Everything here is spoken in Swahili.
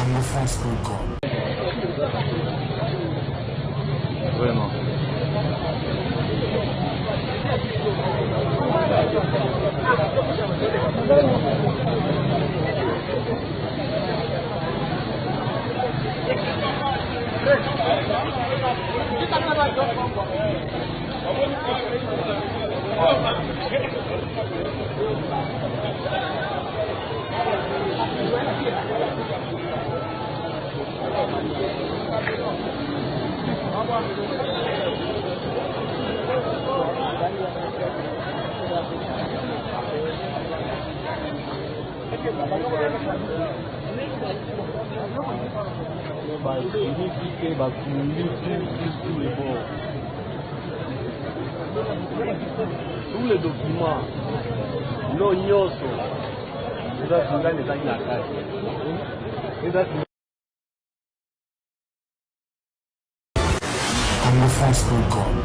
angloFrance.com. Vraiment. Tous les documents non nyoso eza ezali na kati angloFrance.com.